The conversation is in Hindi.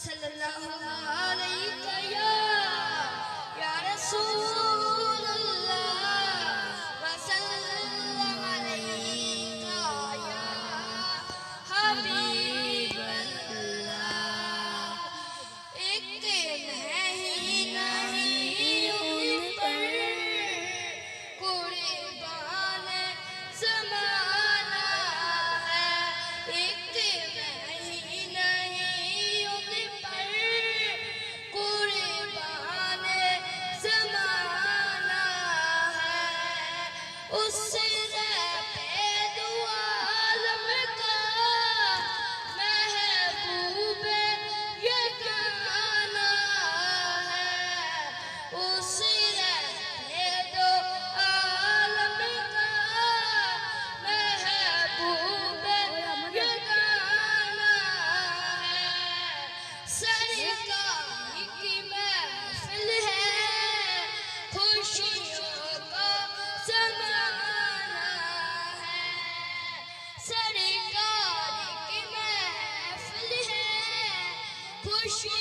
सल्लल्लाहु अलैहि या रसूलल्लाह वसल्लम अलैका या हबीबल्लाह। एक नहीं उन पर कुर्बान ज़माना है। एक नहीं उन पर कुर्बान ज़माना है। उससे आलम का महबूब यगाना है। उसी दो आलम का महबूब यगाना है। सरकार की महफिल है, खुशियों का ज़माना है। सरकार की महफिल है, खुशी